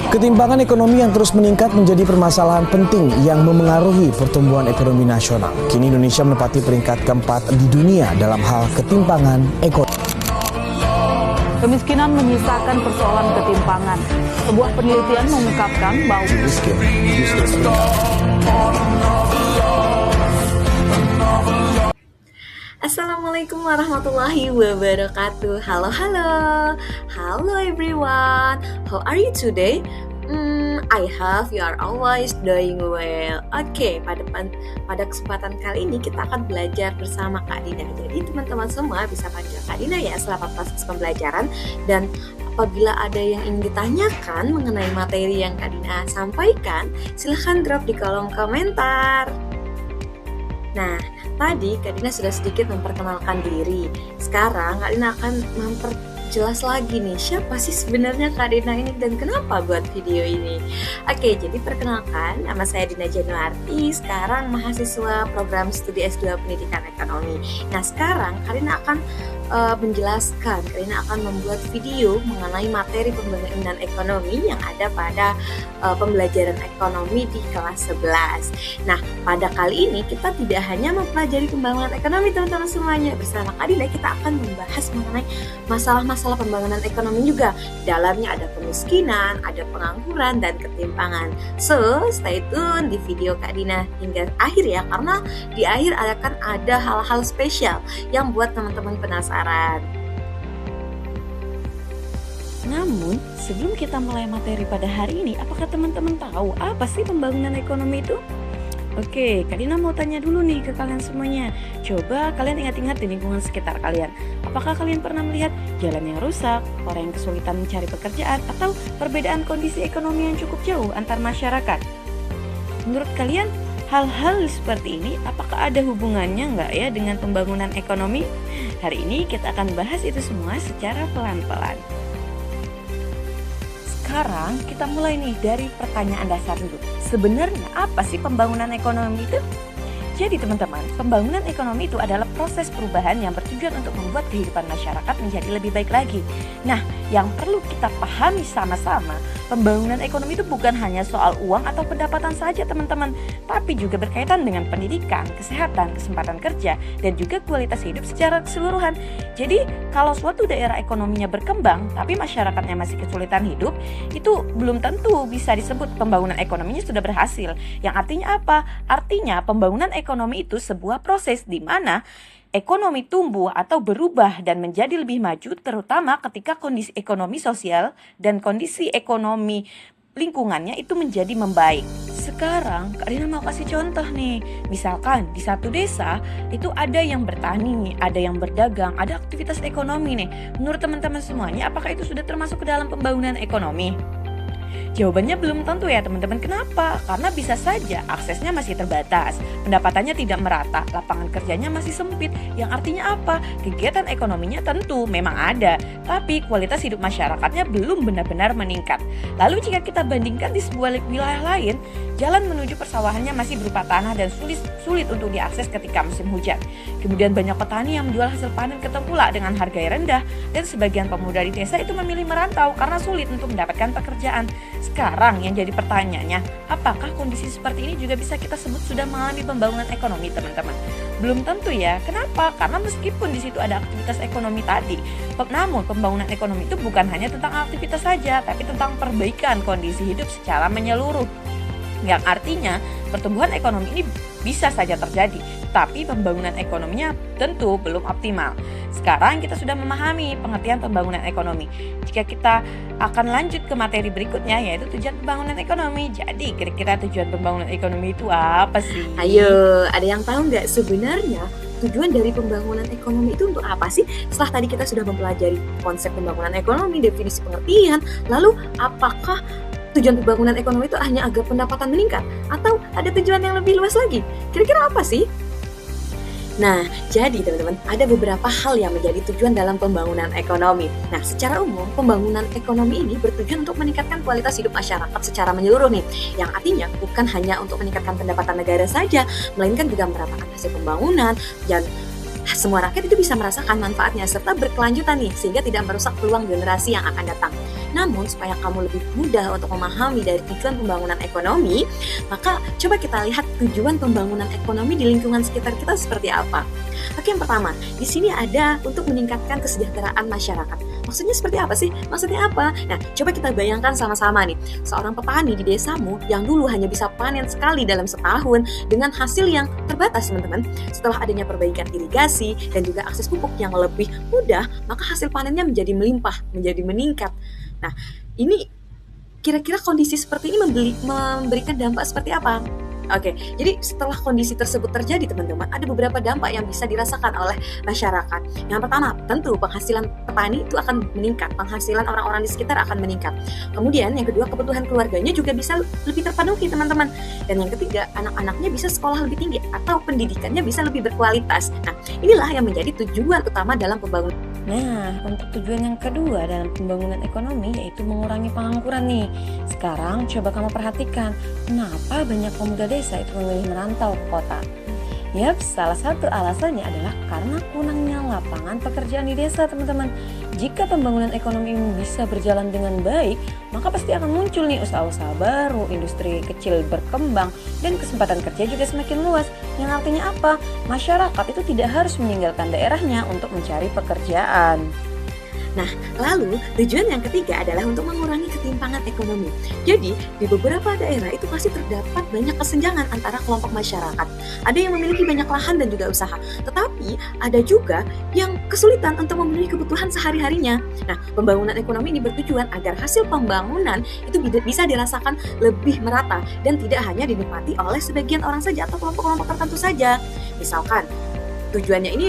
Ketimpangan ekonomi yang terus meningkat menjadi permasalahan penting yang memengaruhi pertumbuhan ekonomi nasional. Kini Indonesia menempati peringkat keempat di dunia dalam hal ketimpangan ekonomi. Kemiskinan menyisakan persoalan ketimpangan. Sebuah penelitian mengungkapkan bahwa Assalamualaikum warahmatullahi wabarakatuh. Halo everyone. How are you today? I hope you are always doing well. Oke, pada kesempatan kali ini kita akan belajar bersama Kak Dina. Jadi teman-teman semua bisa panggil Kak Dina ya selama proses pembelajaran. Dan apabila ada yang ingin ditanyakan mengenai materi yang Kak Dina sampaikan, silahkan drop di kolom komentar. Nah, tadi Kak Dina sudah sedikit memperkenalkan diri. Sekarang Kak Dina akan memperjelas lagi nih, siapa sih sebenarnya Kak Dina ini dan kenapa buat video ini. Oke, jadi perkenalkan, nama saya Dina Januarti, sekarang mahasiswa program studi S2 Pendidikan Ekonomi. Nah, sekarang Kak Dina akan menjelaskan, Kak Dina akan membuat video mengenai materi pembangunan ekonomi yang ada pada pembelajaran ekonomi di kelas 11. Nah, pada kali ini kita tidak hanya mempelajari pembangunan ekonomi teman-teman semuanya. Bersama Kak Dina kita akan membahas mengenai masalah-masalah pembangunan ekonomi juga. Di dalamnya ada kemiskinan, ada pengangguran, dan ketimpangan. So, stay tune di video Kak Dina hingga akhir ya, karena di akhir akan ada hal-hal spesial yang buat teman-teman penasaran. Namun, sebelum kita mulai materi pada hari ini, apakah teman-teman tahu apa sih pembangunan ekonomi itu? Oke, Kak Dina mau tanya dulu nih ke kalian semuanya. Coba kalian ingat-ingat di lingkungan sekitar kalian. Apakah kalian pernah melihat jalan yang rusak, orang yang kesulitan mencari pekerjaan, atau perbedaan kondisi ekonomi yang cukup jauh antar masyarakat? Menurut kalian, hal-hal seperti ini apakah ada hubungannya nggak ya dengan pembangunan ekonomi? Hari ini kita akan bahas itu semua secara pelan-pelan. Sekarang kita mulai nih dari pertanyaan dasar dulu. Sebenarnya apa sih pembangunan ekonomi itu? Jadi teman-teman, pembangunan ekonomi itu adalah proses perubahan yang bertujuan untuk membuat kehidupan masyarakat menjadi lebih baik lagi. Nah, yang perlu kita pahami sama-sama, pembangunan ekonomi itu bukan hanya soal uang atau pendapatan saja teman-teman, tapi juga berkaitan dengan pendidikan, kesehatan, kesempatan kerja, dan juga kualitas hidup secara keseluruhan. Jadi, kalau suatu daerah ekonominya berkembang, tapi masyarakatnya masih kesulitan hidup, itu belum tentu bisa disebut pembangunan ekonominya sudah berhasil. Yang artinya apa? Artinya pembangunan ekonomi itu sebuah proses di mana ekonomi tumbuh atau berubah dan menjadi lebih maju, terutama ketika kondisi ekonomi sosial dan kondisi ekonomi lingkungannya itu menjadi membaik. Sekarang Kak Dina mau kasih contoh nih. Misalkan di satu desa itu ada yang bertani, ada yang berdagang, ada aktivitas ekonomi nih. Menurut teman-teman semuanya, apakah itu sudah termasuk ke dalam pembangunan ekonomi? Jawabannya belum tentu ya teman-teman. Kenapa? Karena bisa saja aksesnya masih terbatas, pendapatannya tidak merata, lapangan kerjanya masih sempit. Yang artinya apa? Kegiatan ekonominya tentu memang ada, tapi kualitas hidup masyarakatnya belum benar-benar meningkat. Lalu jika kita bandingkan di sebuah wilayah lain, jalan menuju persawahannya masih berupa tanah dan sulit untuk diakses ketika musim hujan. Kemudian banyak petani yang menjual hasil panen ke tengkulak dengan harga yang rendah, dan sebagian pemuda di desa itu memilih merantau karena sulit untuk mendapatkan pekerjaan. Sekarang yang jadi pertanyaannya, apakah kondisi seperti ini juga bisa kita sebut sudah mengalami pembangunan ekonomi teman-teman? Belum tentu ya. Kenapa? Karena meskipun di situ ada aktivitas ekonomi tadi, namun pembangunan ekonomi itu bukan hanya tentang aktivitas saja, tapi tentang perbaikan kondisi hidup secara menyeluruh. Yang artinya pertumbuhan ekonomi ini bisa saja terjadi, tapi pembangunan ekonominya tentu belum optimal. Sekarang kita sudah memahami pengertian pembangunan ekonomi. Jika kita akan lanjut ke materi berikutnya, yaitu tujuan pembangunan ekonomi. Jadi kira-kira tujuan pembangunan ekonomi itu apa sih? Ayo, ada yang tahu nggak sebenarnya tujuan dari pembangunan ekonomi itu untuk apa sih? Setelah tadi kita sudah mempelajari konsep pembangunan ekonomi, definisi pengertian, lalu apakah tujuan pembangunan ekonomi itu hanya agar pendapatan meningkat? Atau ada tujuan yang lebih luas lagi? Kira-kira apa sih? Nah, jadi teman-teman, ada beberapa hal yang menjadi tujuan dalam pembangunan ekonomi. Nah, secara umum, pembangunan ekonomi ini bertujuan untuk meningkatkan kualitas hidup masyarakat secara menyeluruh nih. Yang artinya bukan hanya untuk meningkatkan pendapatan negara saja, melainkan juga meratakan hasil pembangunan dan semua rakyat itu bisa merasakan manfaatnya serta berkelanjutan nih, sehingga tidak merusak peluang generasi yang akan datang. Namun supaya kamu lebih mudah untuk memahami dari tujuan pembangunan ekonomi, maka coba kita lihat tujuan pembangunan ekonomi di lingkungan sekitar kita seperti apa. Oke, yang pertama, di sini ada untuk meningkatkan kesejahteraan masyarakat. Maksudnya seperti apa sih? Maksudnya apa? Nah, coba kita bayangkan sama-sama nih, seorang petani di desamu yang dulu hanya bisa panen sekali dalam setahun dengan hasil yang terbatas, teman-teman. Setelah adanya perbaikan irigasi dan juga akses pupuk yang lebih mudah, maka hasil panennya menjadi melimpah, menjadi meningkat. Nah, ini kira-kira kondisi seperti ini memberikan dampak seperti apa? Oke, jadi setelah kondisi tersebut terjadi, teman-teman, ada beberapa dampak yang bisa dirasakan oleh masyarakat. Yang pertama, tentu penghasilan petani itu akan meningkat, penghasilan orang-orang di sekitar akan meningkat. Kemudian yang kedua, kebutuhan keluarganya juga bisa lebih terpenuhi, teman-teman. Dan yang ketiga, anak-anaknya bisa sekolah lebih tinggi atau pendidikannya bisa lebih berkualitas. Nah, inilah yang menjadi tujuan utama dalam pembangunan. Nah, untuk tujuan yang kedua dalam pembangunan ekonomi yaitu mengurangi pengangguran nih. Sekarang coba kamu perhatikan, kenapa banyak pemuda desa itu memilih merantau ke kota? Yap, salah satu alasannya adalah karena kurangnya lapangan pekerjaan di desa, teman-teman. Jika pembangunan ekonomi bisa berjalan dengan baik, maka pasti akan muncul nih usaha-usaha baru, industri kecil berkembang, dan kesempatan kerja juga semakin luas. Yang artinya apa? Masyarakat itu tidak harus meninggalkan daerahnya untuk mencari pekerjaan. Nah, lalu tujuan yang ketiga adalah untuk mengurangi ketimpangan ekonomi. Jadi, di beberapa daerah itu pasti terdapat banyak kesenjangan antara kelompok masyarakat. Ada yang memiliki banyak lahan dan juga usaha, tetapi ada juga yang kesulitan untuk memenuhi kebutuhan sehari-harinya. Nah, pembangunan ekonomi ini bertujuan agar hasil pembangunan itu bisa dirasakan lebih merata dan tidak hanya dinikmati oleh sebagian orang saja atau kelompok-kelompok tertentu saja. Misalkan, tujuannya ini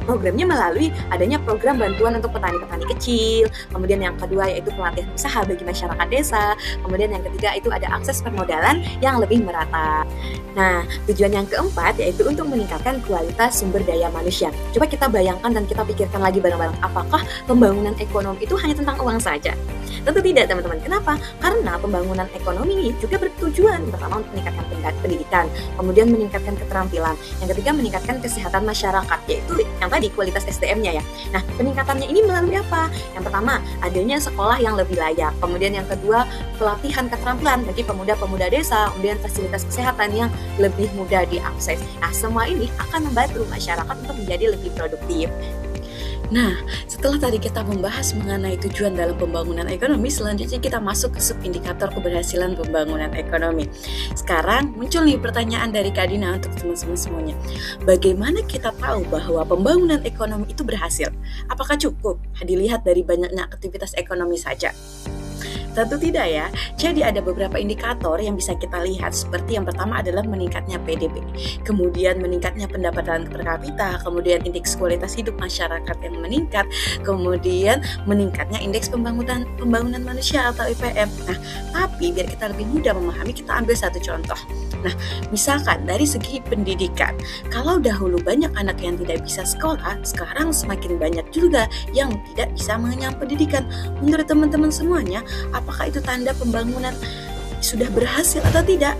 programnya melalui adanya program bantuan untuk petani-petani kecil, kemudian yang kedua yaitu pelatihan usaha bagi masyarakat desa, kemudian yang ketiga itu ada akses permodalan yang lebih merata. Nah, tujuan yang keempat yaitu untuk meningkatkan kualitas sumber daya manusia. Coba kita bayangkan dan kita pikirkan lagi bareng-bareng, apakah pembangunan ekonomi itu hanya tentang uang saja? Tentu tidak, teman-teman. Kenapa? Karena pembangunan ekonomi ini juga bertujuan pertama untuk meningkatkan pendidikan, kemudian meningkatkan keterampilan, yang ketiga meningkatkan kesehatan masyarakat, yaitu yang tadi kualitas SDM-nya ya. Nah, peningkatannya ini melalui apa? Yang pertama, adanya sekolah yang lebih layak. Kemudian yang kedua, pelatihan keterampilan bagi pemuda-pemuda desa, kemudian fasilitas kesehatan yang lebih mudah diakses. Nah, semua ini akan membantu masyarakat untuk menjadi lebih produktif. Nah, setelah tadi kita membahas mengenai tujuan dalam pembangunan ekonomi, selanjutnya kita masuk ke subindikator keberhasilan pembangunan ekonomi. Sekarang muncul nih pertanyaan dari Kak Dina untuk teman-teman semuanya. Bagaimana kita tahu bahwa pembangunan ekonomi itu berhasil? Apakah cukup dilihat dari banyaknya aktivitas ekonomi saja? Tentu tidak ya. Jadi ada beberapa indikator yang bisa kita lihat, seperti yang pertama adalah meningkatnya PDB, kemudian meningkatnya pendapatan per kapita, kemudian indeks kualitas hidup masyarakat yang meningkat, kemudian meningkatnya indeks pembangunan manusia atau IPM. Nah, tapi biar kita lebih mudah memahami, kita ambil satu contoh. Nah, misalkan dari segi pendidikan, kalau dahulu banyak anak yang tidak bisa sekolah, sekarang semakin banyak juga yang tidak bisa mengenyam pendidikan. Menurut teman-teman semuanya, apakah itu tanda pembangunan sudah berhasil atau tidak?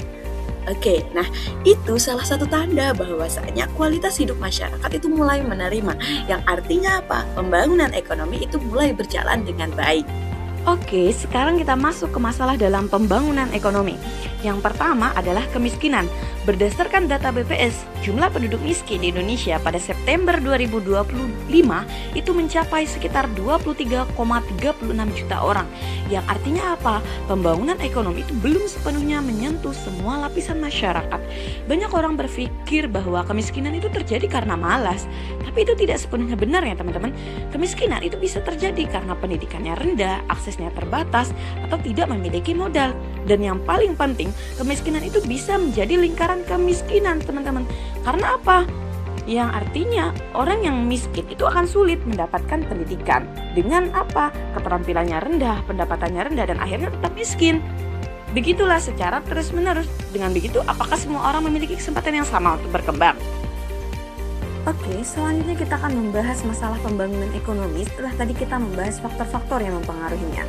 Oke, nah itu salah satu tanda bahwasanya kualitas hidup masyarakat itu mulai menerima. Yang artinya apa? Pembangunan ekonomi itu mulai berjalan dengan baik. Oke, sekarang kita masuk ke masalah dalam pembangunan ekonomi. Yang pertama adalah kemiskinan. Berdasarkan data BPS, jumlah penduduk miskin di Indonesia pada September 2025 itu mencapai sekitar 23,36 juta orang. Yang artinya apa? Pembangunan ekonomi itu belum sepenuhnya menyentuh semua lapisan masyarakat. Banyak orang berpikir bahwa kemiskinan itu terjadi karena malas. Tapi itu tidak sepenuhnya benar ya teman-teman. Kemiskinan itu bisa terjadi karena pendidikannya rendah, aksesnya terbatas, atau tidak memiliki modal. Dan yang paling penting, kemiskinan itu bisa menjadi lingkaran kemiskinan teman-teman. Karena apa? Yang artinya orang yang miskin itu akan sulit mendapatkan pendidikan. Dengan apa? Keterampilannya rendah, pendapatannya rendah, dan akhirnya tetap miskin. Begitulah secara terus-menerus. Dengan begitu, apakah semua orang memiliki kesempatan yang sama untuk berkembang? Oke, selanjutnya kita akan membahas masalah pembangunan ekonomi setelah tadi kita membahas faktor-faktor yang mempengaruhinya.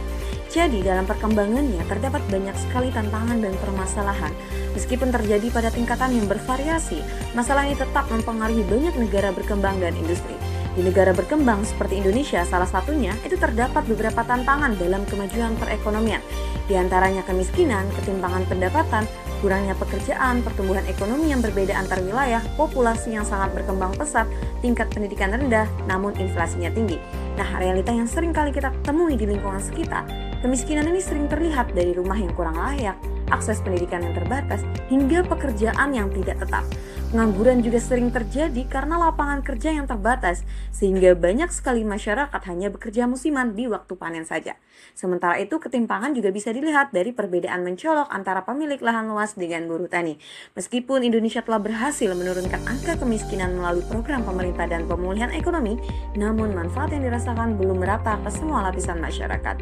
Jadi dalam perkembangannya terdapat banyak sekali tantangan dan permasalahan. Meskipun terjadi pada tingkatan yang bervariasi, masalah ini tetap mempengaruhi banyak negara berkembang dan industri. Di negara berkembang seperti Indonesia, salah satunya itu terdapat beberapa tantangan dalam kemajuan perekonomian. Di antaranya kemiskinan, ketimpangan pendapatan, kurangnya pekerjaan, pertumbuhan ekonomi yang berbeda antar wilayah, populasi yang sangat berkembang pesat, tingkat pendidikan rendah, namun inflasinya tinggi. Nah, realita yang sering kali kita temui di lingkungan sekitar, kemiskinan ini sering terlihat dari rumah yang kurang layak, akses pendidikan yang terbatas, hingga pekerjaan yang tidak tetap. Pengangguran juga sering terjadi karena lapangan kerja yang terbatas, sehingga banyak sekali masyarakat hanya bekerja musiman di waktu panen saja. Sementara itu, ketimpangan juga bisa dilihat dari perbedaan mencolok antara pemilik lahan luas dengan buruh tani. Meskipun Indonesia telah berhasil menurunkan angka kemiskinan melalui program pemerintah dan pemulihan ekonomi, namun manfaat yang dirasakan belum merata ke semua lapisan masyarakat.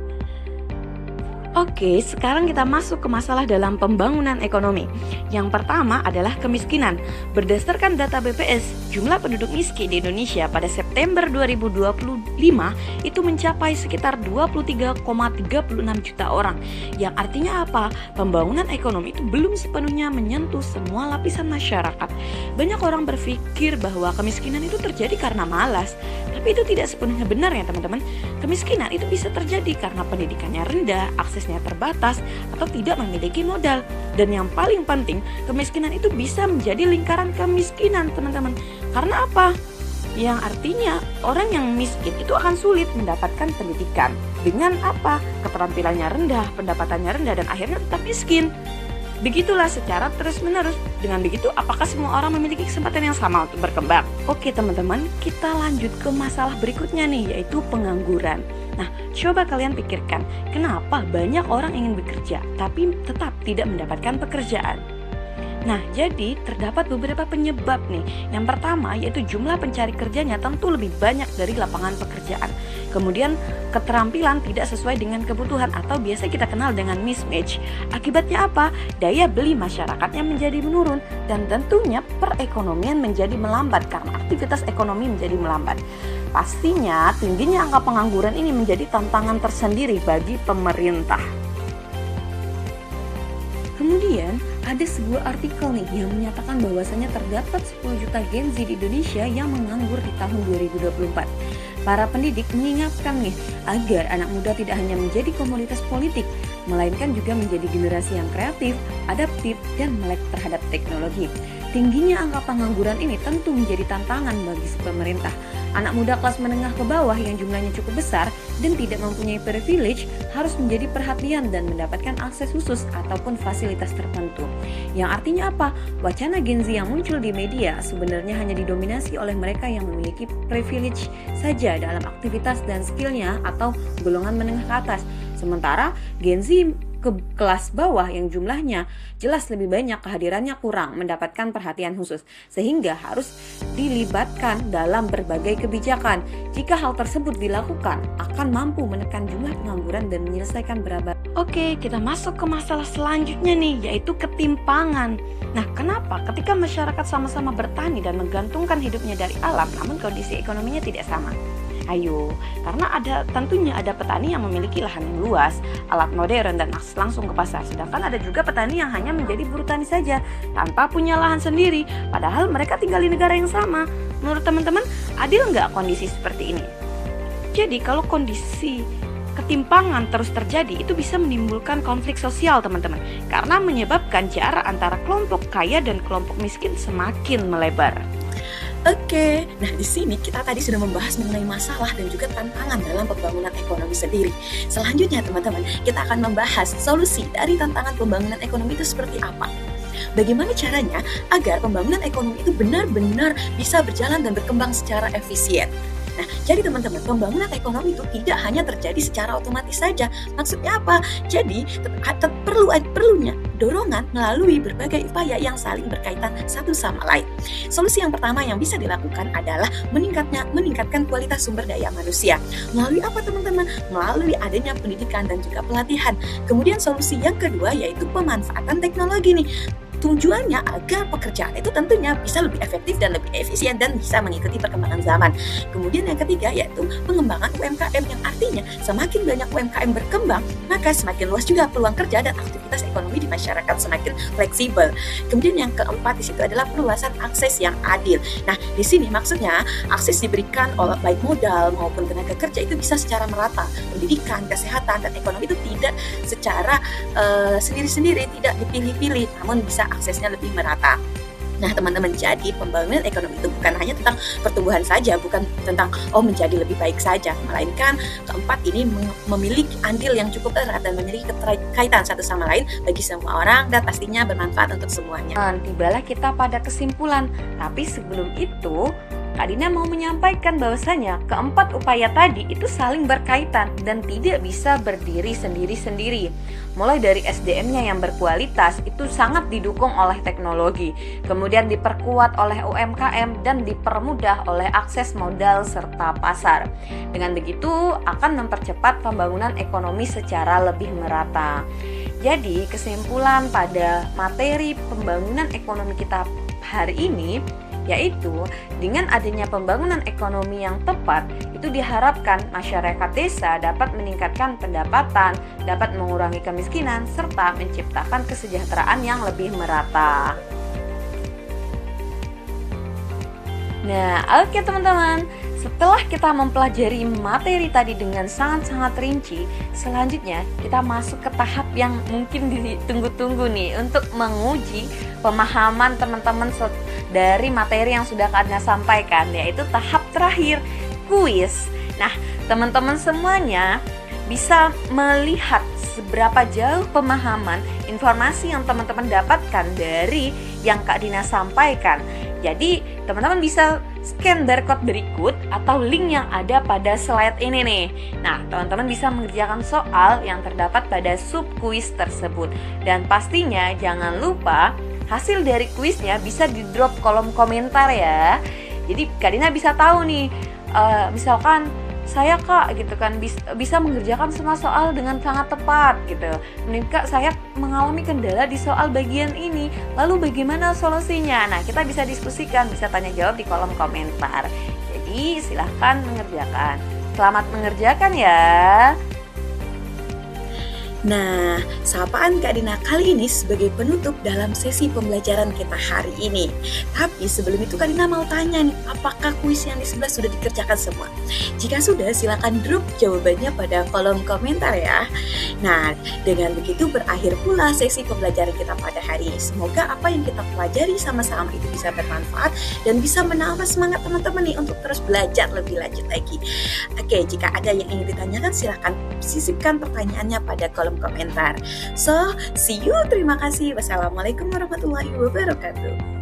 Oke, sekarang kita masuk ke masalah dalam pembangunan ekonomi. Yang pertama adalah kemiskinan. Berdasarkan data BPS, jumlah penduduk miskin di Indonesia pada September 2025 itu mencapai sekitar 23,36 juta orang. Yang artinya apa? Pembangunan ekonomi itu belum sepenuhnya menyentuh semua lapisan masyarakat. Banyak orang berpikir bahwa kemiskinan itu terjadi karena malas. Tapi itu tidak sepenuhnya benar ya teman-teman. Kemiskinan itu bisa terjadi karena pendidikannya rendah, aksesnya terbatas, atau tidak memiliki modal. Dan yang paling penting, kemiskinan itu bisa menjadi lingkaran kemiskinan teman-teman. Karena apa? Yang artinya orang yang miskin itu akan sulit mendapatkan pendidikan. Dengan apa? Keterampilannya rendah, pendapatannya rendah, dan akhirnya tetap miskin. Begitulah secara terus-menerus. Dengan begitu, apakah semua orang memiliki kesempatan yang sama untuk berkembang? Oke teman-teman, kita lanjut ke masalah berikutnya nih, yaitu pengangguran. Nah, coba kalian pikirkan, kenapa banyak orang ingin bekerja, tapi tetap tidak mendapatkan pekerjaan? Nah, jadi terdapat beberapa penyebab nih. Yang pertama yaitu jumlah pencari kerjanya tentu lebih banyak dari lapangan pekerjaan. Kemudian keterampilan tidak sesuai dengan kebutuhan atau biasa kita kenal dengan mismatch. Akibatnya apa? Daya beli masyarakatnya menjadi menurun dan tentunya perekonomian menjadi melambat karena aktivitas ekonomi menjadi melambat. Pastinya tingginya angka pengangguran ini menjadi tantangan tersendiri bagi pemerintah. Kemudian ada sebuah artikel nih yang menyatakan bahwasanya terdapat 10 juta Gen Z di Indonesia yang menganggur di tahun 2024. Para pendidik mengingatkan nih agar anak muda tidak hanya menjadi komoditas politik, melainkan juga menjadi generasi yang kreatif, adaptif, dan melek terhadap teknologi. Tingginya angka pengangguran ini tentu menjadi tantangan bagi si pemerintah. Anak muda kelas menengah ke bawah yang jumlahnya cukup besar dan tidak mempunyai privilege harus menjadi perhatian dan mendapatkan akses khusus ataupun fasilitas tertentu. Yang artinya apa? Wacana Gen Z yang muncul di media sebenarnya hanya didominasi oleh mereka yang memiliki privilege saja dalam aktivitas dan skillnya atau golongan menengah ke atas. Sementara Gen Z ke kelas bawah yang jumlahnya jelas lebih banyak kehadirannya kurang mendapatkan perhatian khusus sehingga harus dilibatkan dalam berbagai kebijakan. Jika hal tersebut dilakukan akan mampu menekan jumlah pengangguran dan menyelesaikan berbagai. Oke, kita masuk ke masalah selanjutnya nih, yaitu ketimpangan. Nah, kenapa ketika masyarakat sama-sama bertani dan menggantungkan hidupnya dari alam namun kondisi ekonominya tidak sama? Ayo, karena tentunya ada petani yang memiliki lahan yang luas, alat modern dan akses langsung ke pasar. Sedangkan ada juga petani yang hanya menjadi buruh tani saja, tanpa punya lahan sendiri, padahal mereka tinggal di negara yang sama. Menurut teman-teman, adil nggak kondisi seperti ini? Jadi kalau kondisi ketimpangan terus terjadi, itu bisa menimbulkan konflik sosial teman-teman, karena menyebabkan jarak antara kelompok kaya dan kelompok miskin semakin melebar. Oke, nah di sini kita tadi sudah membahas mengenai masalah dan juga tantangan dalam pembangunan ekonomi sendiri. Selanjutnya teman-teman, kita akan membahas solusi dari tantangan pembangunan ekonomi itu seperti apa. Bagaimana caranya agar pembangunan ekonomi itu benar-benar bisa berjalan dan berkembang secara efisien. Nah, jadi teman-teman, pembangunan ekonomi itu tidak hanya terjadi secara otomatis saja. Maksudnya apa? Jadi, perlunya dorongan melalui berbagai upaya yang saling berkaitan satu sama lain. Solusi yang pertama yang bisa dilakukan adalah meningkatkan kualitas sumber daya manusia. Melalui apa teman-teman? Melalui adanya pendidikan dan juga pelatihan. Kemudian solusi yang kedua yaitu pemanfaatan teknologi nih. Tujuannya agar pekerjaan itu tentunya bisa lebih efektif dan lebih efisien dan bisa mengikuti perkembangan zaman. Kemudian yang ketiga yaitu pengembangan UMKM, yang artinya semakin banyak UMKM berkembang, maka semakin luas juga peluang kerja dan aktivitas ekonomi di masyarakat semakin fleksibel. Kemudian yang keempat di situ adalah perluasan akses yang adil. Nah, di sini maksudnya akses diberikan oleh baik modal maupun tenaga kerja itu bisa secara merata. Pendidikan, kesehatan, dan ekonomi itu tidak secara sendiri-sendiri, tidak dipilih-pilih, namun bisa aksesnya lebih merata. Nah, teman-teman, jadi pembangunan ekonomi itu bukan hanya tentang pertumbuhan saja, bukan tentang menjadi lebih baik saja, melainkan keempat ini memiliki andil yang cukup erat dan memiliki keterkaitan satu sama lain bagi semua orang dan pastinya bermanfaat untuk semuanya. Tibalah kita pada kesimpulan, tapi sebelum itu Kak Dina mau menyampaikan bahwasanya keempat upaya tadi itu saling berkaitan dan tidak bisa berdiri sendiri-sendiri. Mulai dari SDM-nya yang berkualitas itu sangat didukung oleh teknologi, kemudian diperkuat oleh UMKM dan dipermudah oleh akses modal serta pasar. Dengan begitu akan mempercepat pembangunan ekonomi secara lebih merata. Jadi kesimpulan pada materi pembangunan ekonomi kita hari ini yaitu dengan adanya pembangunan ekonomi yang tepat itu diharapkan masyarakat desa dapat meningkatkan pendapatan, dapat mengurangi kemiskinan, serta menciptakan kesejahteraan yang lebih merata. Nah, oke teman-teman, setelah kita mempelajari materi tadi dengan sangat-sangat rinci, selanjutnya kita masuk ke tahap yang mungkin ditunggu-tunggu nih untuk menguji pemahaman teman-teman dari materi yang sudah Kak Dina sampaikan, yaitu tahap terakhir, kuis. Nah, teman-teman semuanya bisa melihat seberapa jauh pemahaman informasi yang teman-teman dapatkan dari yang Kak Dina sampaikan. Jadi, teman-teman bisa scan barcode berikut atau link yang ada pada slide ini nih. Nah, teman-teman bisa mengerjakan soal yang terdapat pada sub kuis tersebut. Dan pastinya jangan lupa hasil dari kuisnya bisa di drop kolom komentar ya. Jadi Kak Dina bisa tahu nih, misalkan saya Kak gitu kan bisa mengerjakan semua soal dengan sangat tepat gitu. Mungkin Kak saya mengalami kendala di soal bagian ini, lalu bagaimana solusinya? Nah, kita bisa diskusikan, bisa tanya jawab di kolom komentar. Jadi silahkan mengerjakan. Selamat mengerjakan ya. Nah, sapaan Kak Dina kali ini sebagai penutup dalam sesi pembelajaran kita hari ini. Tapi sebelum itu Kak Dina mau tanya nih, apakah kuis yang di sebelah sudah dikerjakan semua? Jika sudah, silakan drop jawabannya pada kolom komentar ya. Nah, dengan begitu berakhir pula sesi pembelajaran kita pada hari ini. Semoga apa yang kita pelajari sama-sama itu bisa bermanfaat dan bisa menambah semangat teman-teman nih untuk terus belajar lebih lanjut lagi. Oke, jika ada yang ingin ditanyakan, silakan sisipkan pertanyaannya pada kolom komentar. So, see you. Terima kasih. Wassalamualaikum warahmatullahi wabarakatuh.